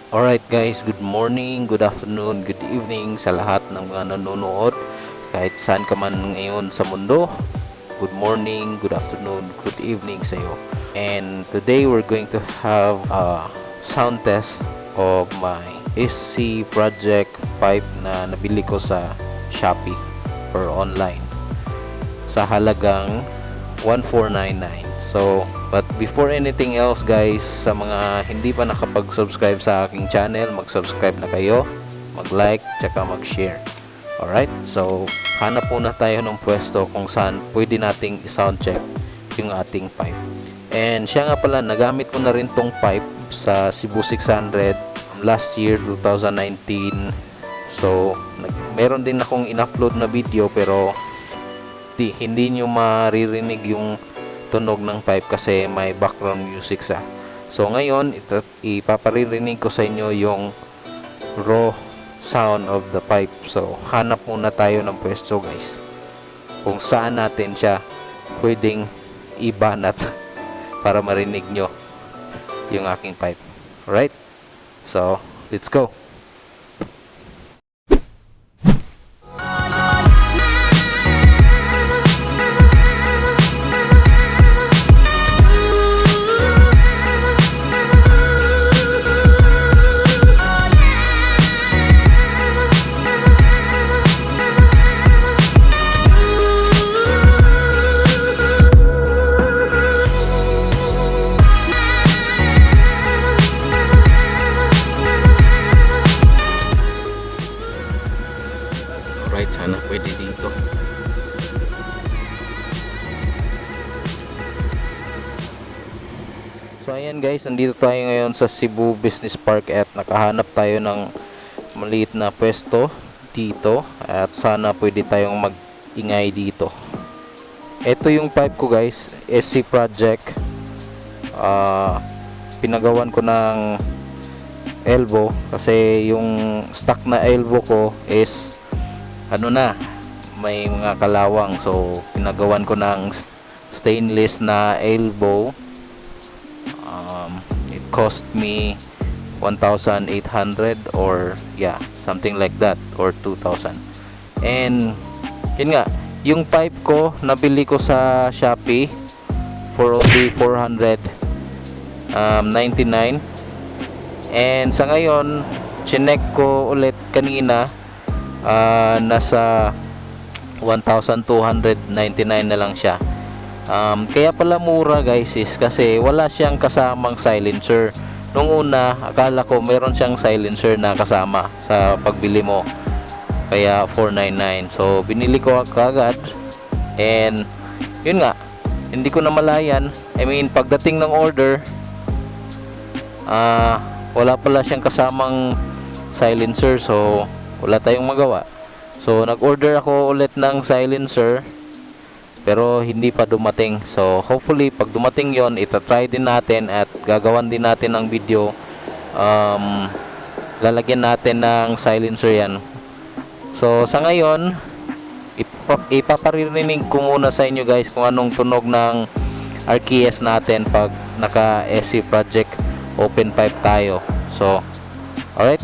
Alright guys, good morning, good afternoon, good evening sa lahat ng mga nanonood kahit saan ka man ngayon sa mundo. Good morning, good afternoon, good evening sa iyo. And today we're going to have a sound test of my SC project pipe na nabili ko sa Shopee or online sa halagang 1499. So, but before anything else guys, sa mga hindi pa nakapag-subscribe sa aking channel, mag-subscribe na kayo, mag-like, tsaka mag-share. Alright, so hanap muna tayo ng pwesto kung saan pwede nating i-sound check yung ating pipe. And siya nga pala, nagamit ko na rin tong pipe sa Cebu 600 last year 2019. So meron din akong in-upload na video pero hindi nyo maririnig yung tunog ng pipe kasi may background music sa. So ngayon ipaparirinig ko sa inyo yung raw sound of the pipe. So hanap muna tayo ng pwesto guys kung saan natin siya pwedeng ibanat para marinig nyo yung aking pipe. Alright, so let's go. Alright, sana pwede dito. So ayan guys, nandito tayo ngayon sa Cebu Business Park at nakahanap tayo ng maliit na pwesto dito at sana pwede tayong mag-ingay dito. Ito yung pipe ko guys, SC project. Pinagawan ko ng elbow kasi yung stock na elbow ko is may mga kalawang, so pinagawan ko ng stainless na elbow. It cost me 1,800 or something like that, or 2,000. And yun nga, yung pipe ko nabili ko sa Shopee for only 499. And sa ngayon chinek ko ulit kanina, nasa 1,299 na lang siya. Kaya pala mura guys is kasi wala siyang kasamang silencer. Nung una akala ko meron siyang silencer na kasama sa pagbili mo, kaya 499. So binili ko agad and yun nga, hindi ko namalayan, pagdating ng order wala pala siyang kasamang silencer, so wala tayong magawa. So nag-order ako ulit ng silencer pero hindi pa dumating. So hopefully pag dumating yon, itatry din natin at gagawan din natin ng video. Lalagyan natin ng silencer yan. So sa ngayon ipaparirinig ko muna sa inyo guys kung anong tunog ng RKS natin pag naka SC project open pipe tayo. So alright,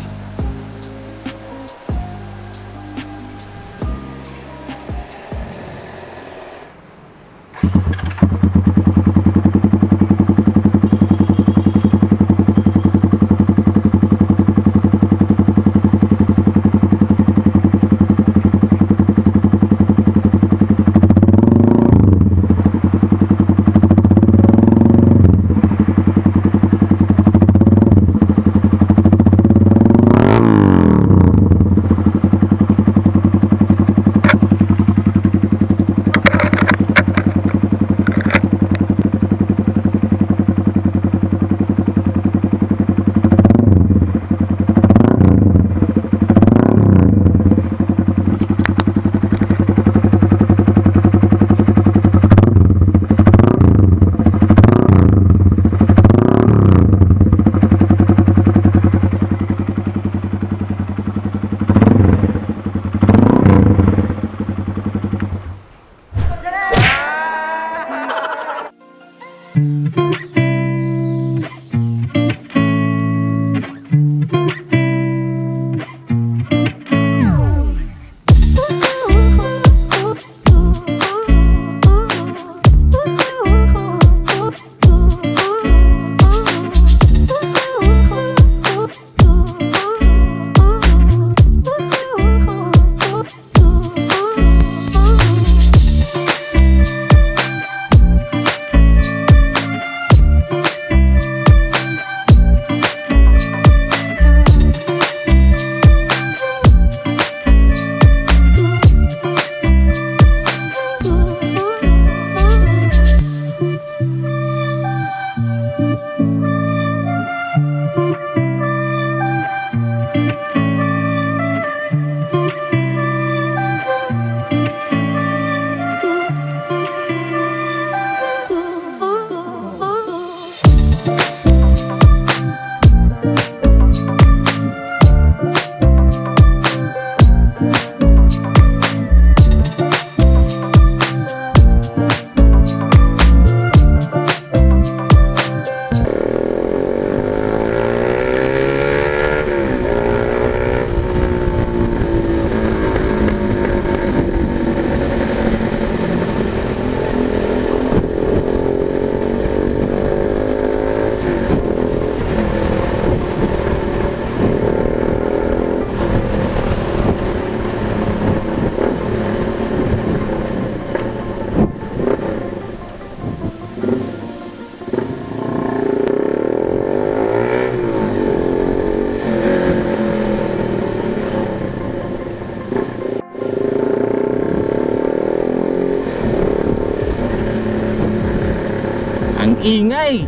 Ang ingay.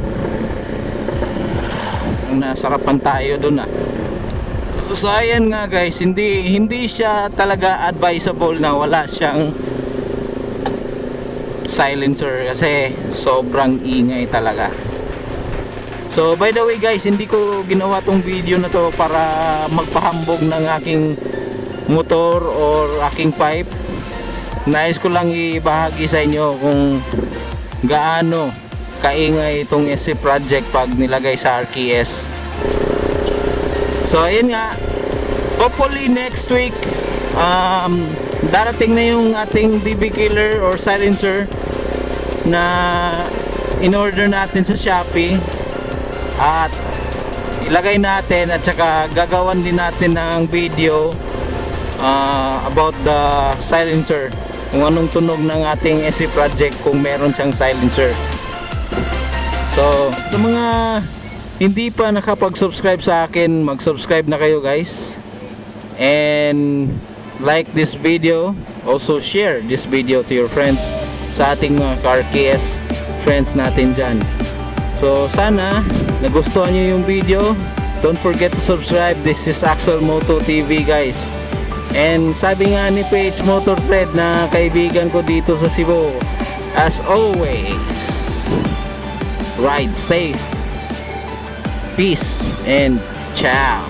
Nasarapan tayo dun ah. So ayan nga guys, hindi siya talaga advisable na wala siyang silencer kasi sobrang ingay talaga. So by the way guys, hindi ko ginawa tong video na to para magpahambog ng aking motor or aking pipe. Nais ko lang ibahagi sa inyo kung gaano kaingay itong SC Project pag nilagay sa RKS. So ayun nga, hopefully next week darating na yung ating DB killer or silencer na in-order natin sa Shopee at ilagay natin at saka gagawan din natin ng video about the silencer, kung anong tunog ng ating SC Project kung meron siyang silencer. So sa mga hindi pa nakapag-subscribe sa akin, mag-subscribe na kayo guys, and like this video, also share this video to your friends, sa ating mga RKS friends natin dyan. So sana nagustuhan nyo yung video. Don't forget to subscribe. This is Axel Moto TV guys, and sabi nga ni Page Motor Thread na kaibigan ko dito sa Cebu, as always, ride safe, peace and ciao.